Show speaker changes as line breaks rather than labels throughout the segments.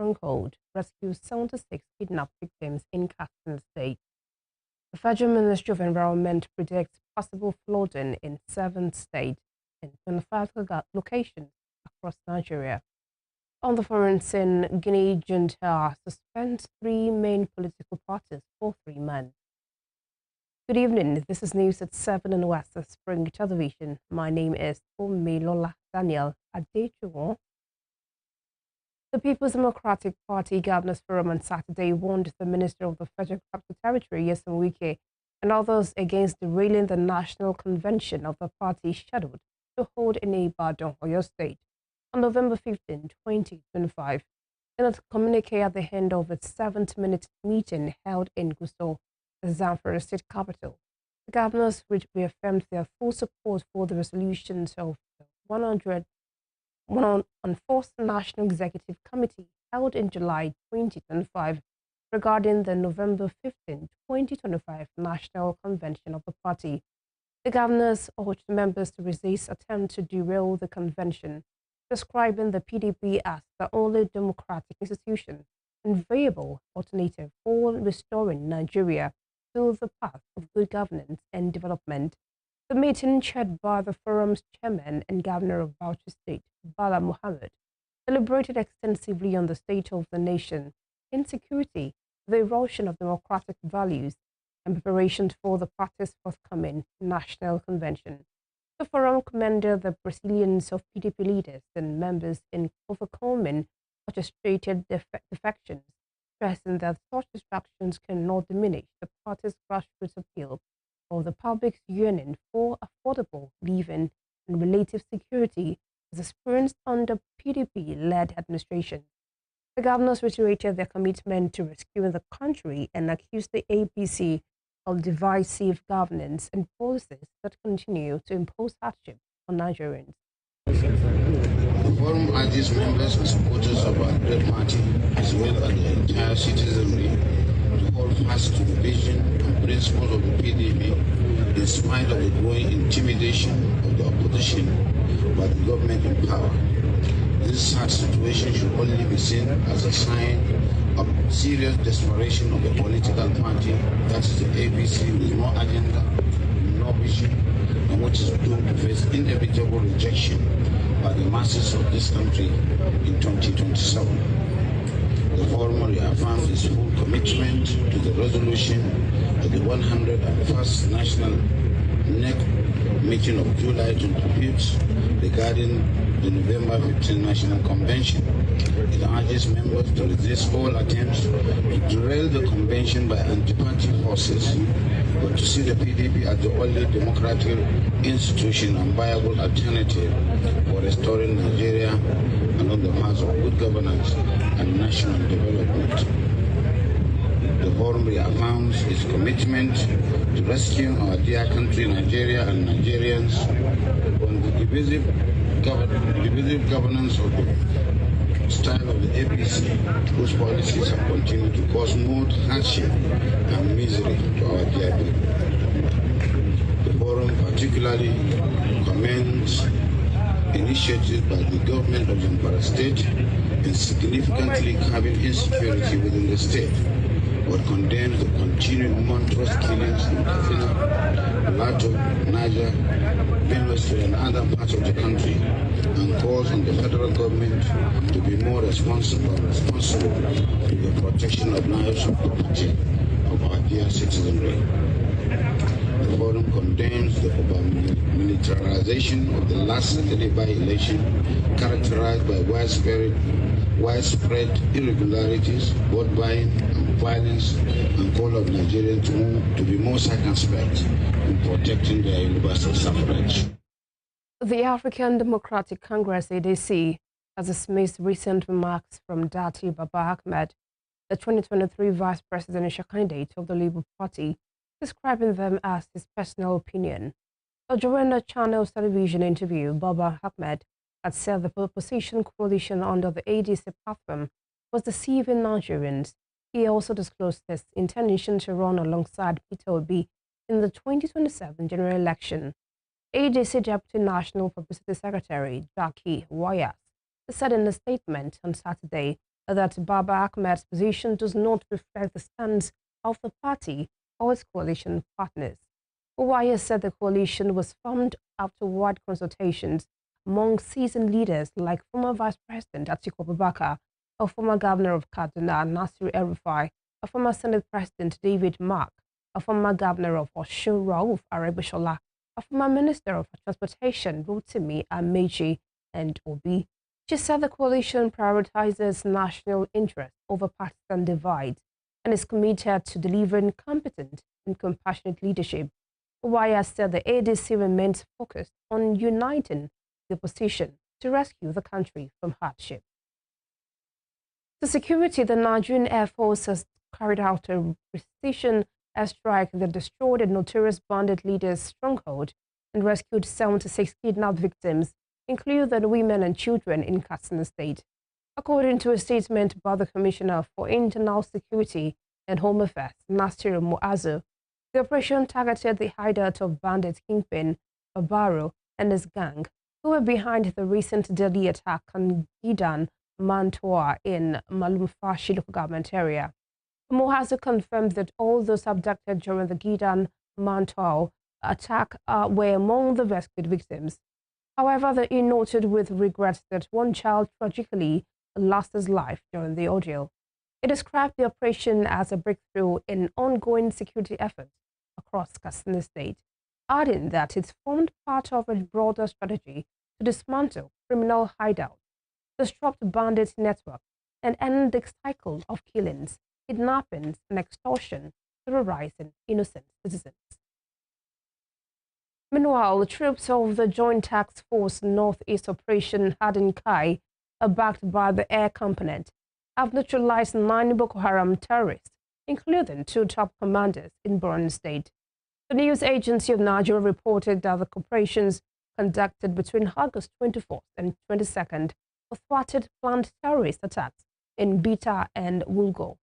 stronghold rescues 76 kidnapped victims in Katsina State. The Federal Ministry of Environment predicts possible flooding in 7 states and 25 locations across Nigeria. On the foreign scene, Guinea junta suspends 3 main political parties for 3 months. Good evening. This is news at 7 on West of Spring Television. My name is Lola Daniel Adejuwon. The People's Democratic Party Governors Forum on Saturday warned the Minister of the Federal Capital Territory, Nyesom Wike, and others against derailing the national convention of the party scheduled to hold in Ibadan, Oyo State, on November 15, 2025. In a communique at the end of its 7th-minute meeting held in Gusau, the Zamfara State capital, the governors reaffirmed their full support for the resolutions of the 104th National Executive Committee held in July 2025 regarding the November 15, 2025 National Convention of the party. The governors urged members to resist attempts to derail the convention, describing the PDP as the only democratic institution and viable alternative for restoring Nigeria to the path of good governance and development. The meeting, chaired by the forum's chairman and governor of Bauchi State, Bala Mohammed, deliberated extensively on the state of the nation, insecurity, the erosion of democratic values, and preparations for the party's forthcoming national convention. The forum commended the resilience of PDP leaders and members in overcoming orchestrated defections, stressing that such distractions cannot diminish the party's grassroots appeal of the public's yearning for affordable living and relative security as experienced under PDP-led administration. The governors reiterated their commitment to rescuing the country and accused the APC of divisive governance and policies that continue to impose hardship on Nigerians.
The forum urges members and supporters of our great party, as well as the entire citizenry, to hold fast to the vision and principles of the PDP in spite of the growing intimidation of the opposition by the government in power. This sad situation should only be seen as a sign of serious desperation of a political party, that is the APC, with no agenda, no vision, and which is doomed to face inevitable rejection by the masses of this country in 2027. The forum reaffirms its full commitment to the resolution of the 101st National NEC meeting of July 25th regarding the November 15 National Convention. It urges members to resist all attempts to derail the convention by anti-party forces, but to see the PDP as the only democratic institution and viable alternative for restoring Nigeria along the path of good governance and national development. The forum reaffirms its commitment to rescuing our dear country, Nigeria, and Nigerians from the divisive governance of the style of the APC, whose policies have continued to cause more hardship and misery to our dear people. The forum particularly commends initiatives by the government of Zamfara State in significantly curbing insecurity within the state, but condemns the continued monstrous killings in Katsina, Plateau, Niger, Benue State, and other parts of the country, and calls on the federal government to be more responsible to the protection of lives and property of our dear citizenry. The forum condemns the militarization of the last Saturday by-election, characterized by widespread irregularities, vote buying, and violence, and call on Nigerians to be more circumspect in protecting their universal suffrage.
The African Democratic Congress, ADC, has dismissed recent remarks from Dati Baba Ahmed, the 2023 vice presidential candidate of the Labour Party, describing them as his personal opinion. During a Channel's television interview, Baba Ahmed had said the opposition coalition under the ADC platform was deceiving Nigerians. He also disclosed his intention to run alongside Peter Obi in the 2027 general election. ADC Deputy National Publicity Secretary Jackie Wayas said in a statement on Saturday that Baba Ahmed's position does not reflect the stance of the party or its coalition partners. Wike said the coalition was formed after wide consultations among seasoned leaders like former Vice President Atiku Abubakar, a former Governor of Kaduna, Nasir El-Rufai, a former Senate President David Mark, a former Governor of Osun Rauf Aregbesola, a former Minister of Transportation Rotimi Amechi, and Obi. She said the coalition prioritizes national interest over partisan divides and is committed to delivering competent and compassionate leadership. Wike said the ADC remains focused on uniting the opposition to rescue the country from hardship. The security, the Nigerian Air Force has carried out a precision airstrike that destroyed a notorious bandit leader's stronghold and rescued 76 kidnapped victims, including women and children in Katsina State. According to a statement by the Commissioner for Internal Security and Home Affairs, Nasir Muazu, the operation targeted the hideout of bandit kingpin Babaro and his gang, who were behind the recent deadly attack on Gidan Mantua in Malumfashi local government area. Muazu confirmed that all those abducted during the Gidan Mantua attack were among the rescued victims. However, he noted with regret that one child tragically lost his life during the ordeal. He described the operation as a breakthrough in ongoing security efforts across Katsina State, adding that it formed part of a broader strategy to dismantle criminal hideouts, disrupt bandit networks, and end the cycle of killings, kidnappings, and extortion terrorizing innocent citizens. Meanwhile, the troops of the Joint Task Force Northeast Operation Hadin-Kai, backed by the air component, have neutralized 9 Boko Haram terrorists, including 2 top commanders in Borno State. The news agency of Nigeria reported that the operations conducted between August 24th and 22nd thwarted planned terrorist attacks in Bita and Wulgo.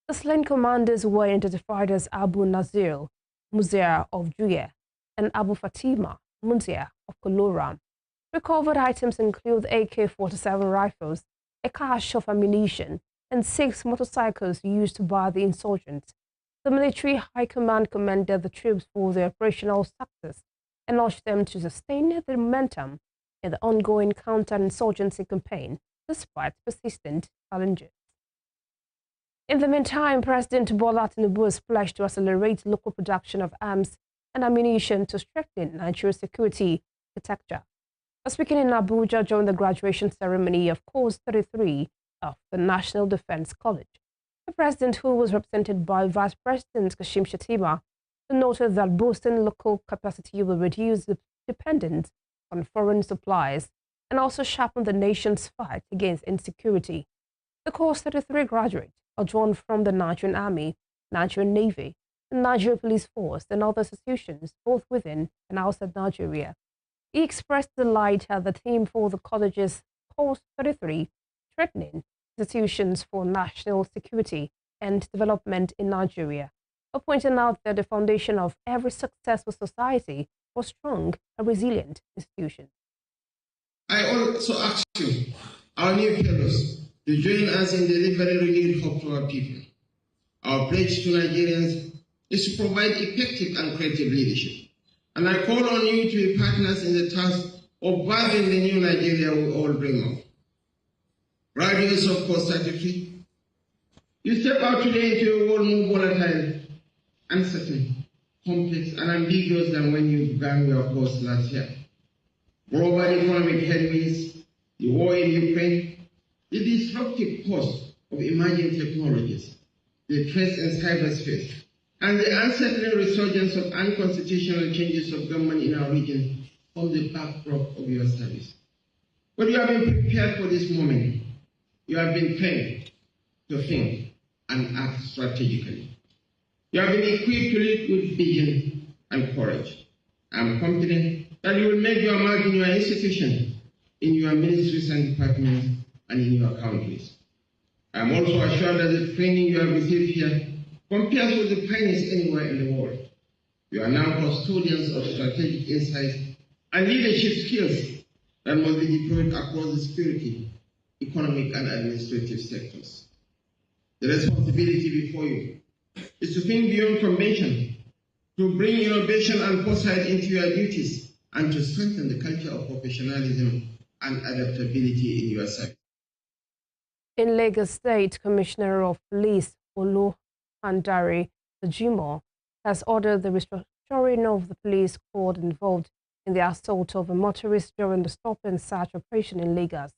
The slain commanders were identified as Abu Nazir Muzia of Juye and Abu Fatima Munzia of Koloram. Recovered items include AK-47 rifles, a cache of ammunition, and 6 motorcycles used by the insurgents. The military high command commended the troops for their operational success and urged them to sustain the momentum in the ongoing counter-insurgency campaign despite persistent challenges. In the meantime, President Bola Tinubu has pledged to accelerate local production of arms and ammunition to strengthen Nigeria's security architecture. Speaking in Abuja during the graduation ceremony of Course 33 of the National Defense College, the president, who was represented by Vice President Kashim Shettima, noted that boosting local capacity will reduce the dependence on foreign supplies and also sharpen the nation's fight against insecurity. The Course 33 graduates are drawn from the Nigerian Army, Nigerian Navy, the Nigerian Police Force, and other institutions both within and outside Nigeria. He expressed delight at the theme for the college's Course 33, Threatening Institutions for National Security and Development in Nigeria, pointing out that the foundation of every successful society was strong and resilient institutions.
I also ask you, our new fellows, to join us in delivering renewed hope to our people. Our pledge to Nigerians is to provide effective and creative leadership. And I call on you to be partners in the task of building the new Nigeria we all dream of. Graduates of Course 33, you step out today into a world more volatile, uncertain, complex, and ambiguous than when you began your course last year. Global economic headwinds, the war in Ukraine, the disruptive cost of emerging technologies, the threats in cyberspace, and the unsettling resurgence of unconstitutional changes of government in our region form the backdrop of your service. But you have been prepared for this moment. You have been trained to think and act strategically. You have been equipped to lead with vision and courage. I am confident that you will make your mark in your institution, in your ministries and departments, and in your countries. I am also assured that the training you have received here compares with the finest anywhere in the world. You are now custodians of strategic insights and leadership skills that must be deployed across the security,
economic and administrative sectors. The responsibility before you is to think beyond convention, to bring innovation and foresight into your duties, and to strengthen the culture of professionalism and adaptability in your service.
In Lagos State, Commissioner of Police Oluhandare Ajimo has ordered the restructuring of the police corps involved in the assault of a motorist during the stop and search operation in Lagos.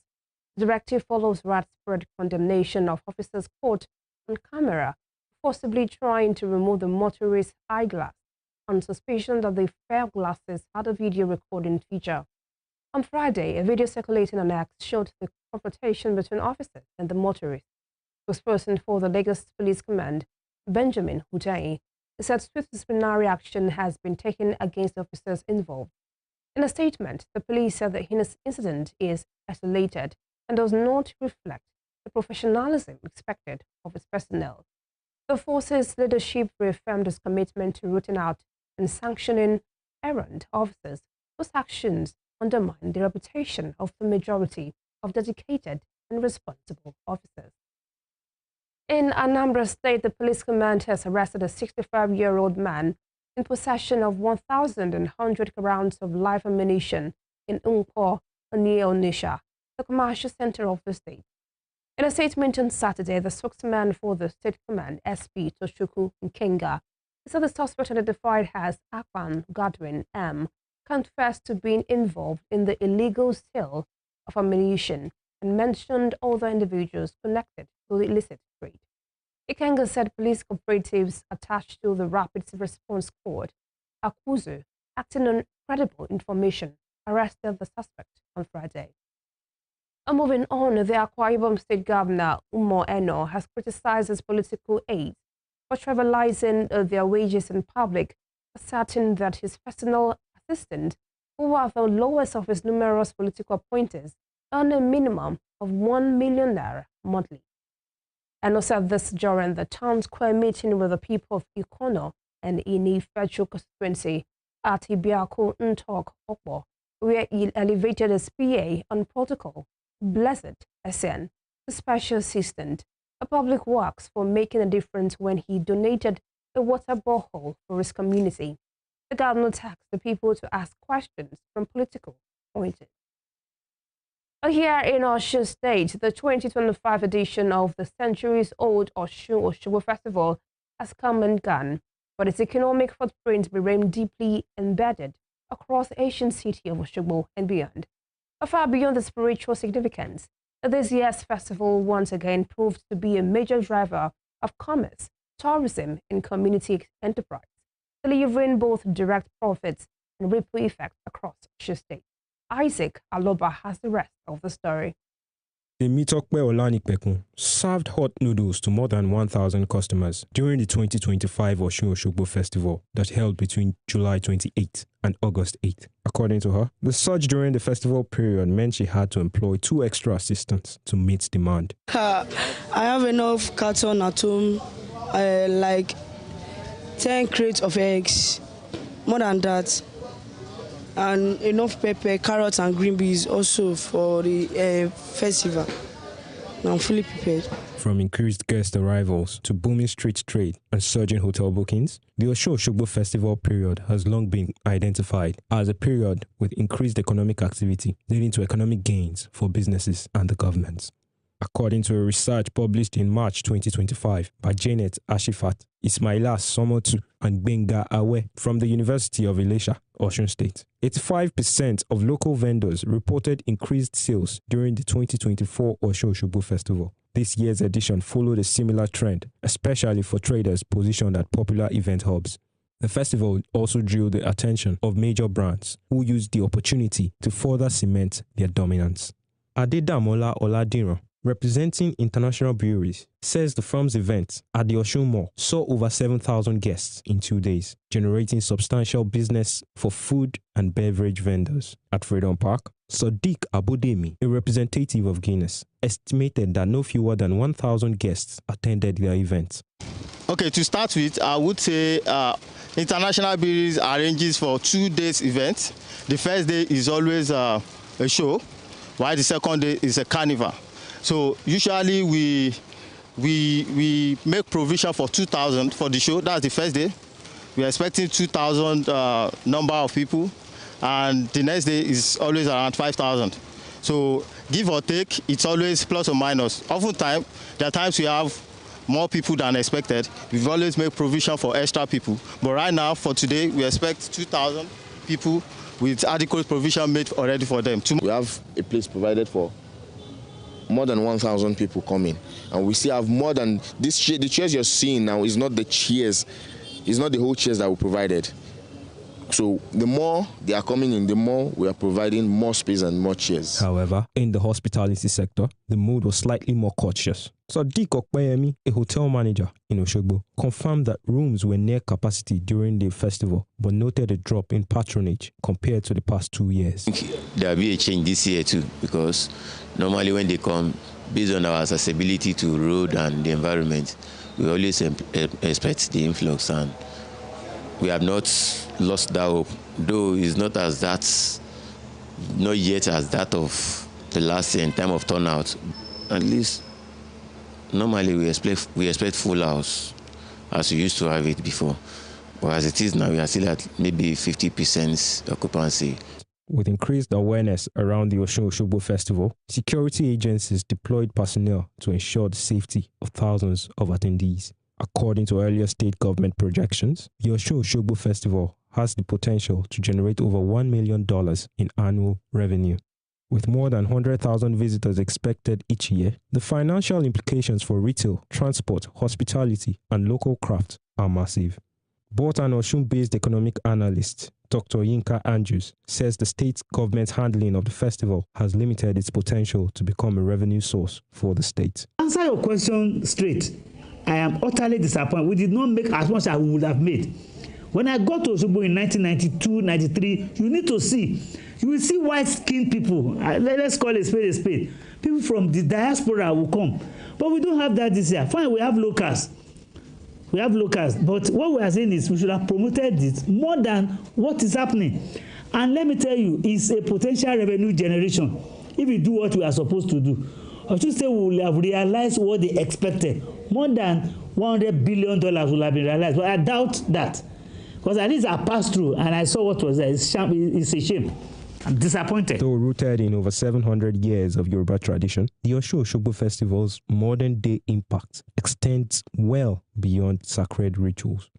The directive follows widespread condemnation of officers caught on camera forcibly trying to remove the motorist's eyeglass on suspicion that the pair of glasses had a video recording feature. On Friday, a video circulating on X showed the confrontation between officers and the motorist. Spokesperson for the Lagos Police Command, Benjamin Hutayi, said swift disciplinary action has been taken against the officers involved. In a statement, the police said the incident is isolated and does not reflect the professionalism expected of its personnel. The force's leadership reaffirmed its commitment to rooting out and sanctioning errant officers whose actions undermine the reputation of the majority of dedicated and responsible officers. In Anambra State, the police command has arrested a 65-year-old man in possession of 1,100 rounds of live ammunition in Nkwo, near Onitsha, the commercial center of the state. In a statement on Saturday, the spokesman for the state command, SP Toshuku Nkenga, said the suspect identified as Akpan Godwin M. confessed to being involved in the illegal sale of ammunition and mentioned other individuals connected to the illicit trade. Ikenga said police operatives attached to the Rapid Response Squad, Akuzu, acting on credible information, arrested the suspect on Friday. Moving on, the Akwa Ibom State Governor, Umo Eno, has criticized his political aides for trivializing their wages in public, asserting that his personal assistant, who are the lowest of his numerous political appointees, earn a minimum of 1 million naira monthly. Eno said this during the town square meeting with the people of Ikono and Ini Federal Constituency at Ibiako Ntok Okpo, where he elevated his PA on protocol, Blessed SN, the special assistant, a public works, for making a difference when he donated a water borehole for his community. The governor tasked the people to ask questions from political appointees. Here in Osun State, the 2025 edition of the centuries-old Osun Festival has come and gone, but its economic footprint remains deeply embedded across the ancient city of Osogbo and beyond. Far beyond the spiritual significance, this year's festival once again proved to be a major driver of commerce, tourism, and community enterprise, delivering both direct profits and ripple effects across Osun State. Isaac Aloba has the rest of the story.
Temitokpe Olanipekun served hot noodles to more than 1,000 customers during the 2025 Osun Osogbo Festival that held between July 28 and August 8. According to her, the surge during the festival period meant she had to employ 2 extra assistants to meet demand.
I have enough carton at home, like 10 crates of eggs, more than that, and enough pepper, carrots, and green beans also for the festival. Now I'm fully prepared.
From increased guest arrivals to booming street trade and surging hotel bookings, the Osun Osogbo Festival period has long been identified as a period with increased economic activity, leading to economic gains for businesses and the government. According to a research published in March 2025 by Janet Ashifat, Ismaila Somotu, and Benga Awe from the University of Ilesha, Osun State, 85% of local vendors reported increased sales during the 2024 Osun Osogbo Festival. This year's edition followed a similar trend, especially for traders positioned at popular event hubs. The festival also drew the attention of major brands who used the opportunity to further cement their dominance. Adedamola Oladiran, representing international breweries, says the firm's event at the Osun Mall saw over 7,000 guests in 2 days, generating substantial business for food and beverage vendors. At Freedom Park, Sadiq Abudemi, a representative of Guinness, estimated that no fewer than 1,000 guests attended their event.
Okay, to start with, I would say international breweries arranges for 2 days event. The first day is always a show, while the second day is a carnival. So usually we make provision for 2,000 for the show. That's the first day. We are expecting 2,000 number of people, and the next day is always around 5,000. So give or take, it's always plus or minus. Oftentimes, there are times we have more people than expected. We've always made provision for extra people. But right now, for today, we expect 2,000 people with adequate provision made already for them.
We have a place provided for more than 1,000 people coming, and we still have more than this. The chairs you're seeing now is not the chairs, it's not the whole chairs that we provided. So the more they are coming in, the more we are providing more space and more chairs.
However, in the hospitality sector, the mood was slightly more cautious. Sadiq Okpeyemi, a hotel manager in Oshogbo, confirmed that rooms were near capacity during the festival, but noted a drop in patronage compared to the past 2 years.
There will be a change this year too, because normally when they come, based on our accessibility to road and the environment, we always expect the influx, and we have not lost that hope, though it's not yet as that of the last year in time of turnout. At least normally we expect full house as we used to have it before, but as it is now, we are still at maybe 50% occupancy.
With increased awareness around the Osun-Osogbo festival, security agencies deployed personnel to ensure the safety of thousands of attendees. According to earlier state government projections, the Osun-Osogbo festival has the potential to generate over $1 million in annual revenue. With more than 100,000 visitors expected each year, the financial implications for retail, transport, hospitality, and local crafts are massive. Both an Osun-based economic analyst, Dr. Yinka Andrews, says the state government's handling of the festival has limited its potential to become a revenue source for the state.
Answer your question straight. I am utterly disappointed. We did not make as much as we would have made. When I got to Osogbo in 1992, 93, you need to see. You will see white-skinned people. Let's call it a spade. People from the diaspora will come. But we don't have that this year. Fine, we have locals. But what we are saying is we should have promoted it more than what is happening. And let me tell you, it's a potential revenue generation if we do what we are supposed to do. I should say we will have realized what they expected. More than $100 billion will have been realized. But I doubt that. Because at least I passed through and I saw what was there. It's a shame. I'm disappointed.
Though rooted in over 700 years of Yoruba tradition, the Osun-Osogbo Festival's modern-day impact extends well beyond sacred rituals.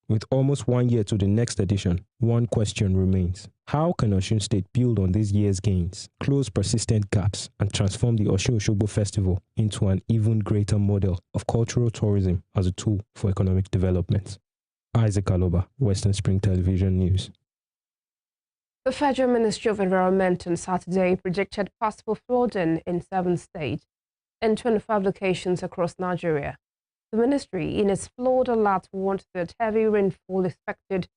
With almost 1 year to the next edition, one question remains. How can Osun State build on this year's gains, close persistent gaps, and transform the Osun-Osogbo Festival into an even greater model of cultural tourism as a tool for economic development? Isaac Aloba, Western Spring Television News.
The Federal Ministry of Environment on Saturday predicted possible flooding in 7 states and 25 locations across Nigeria. The ministry, in its flood alert, warned that heavy rainfall expected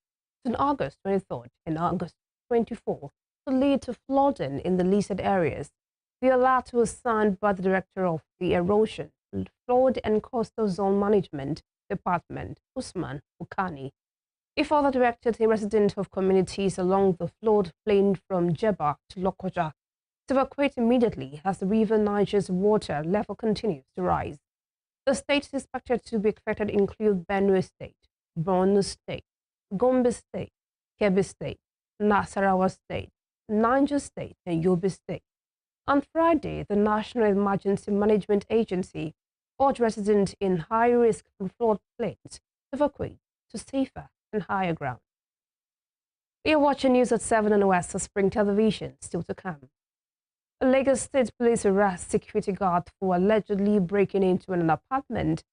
on August 23rd and August 24th could lead to flooding in the listed areas. The alert was signed by the Director of the Erosion, Flood and Coastal Zone Management Department, Usman Bukani. He further directed the residents of communities along the floodplain from Jeba to Lokoja to evacuate immediately as the river Niger's water level continues to rise. The states expected to be affected include Benue State, Borno State, Gombe State, Kebbi State, Nasarawa State, Niger State, and Yobe State. On Friday, the National Emergency Management Agency urged residents in high-risk floodplains to evacuate to safer and higher ground. You're watching news at 7 on West Spring Television, still to come. A Lagos State Police arrest security guard for allegedly breaking into an apartment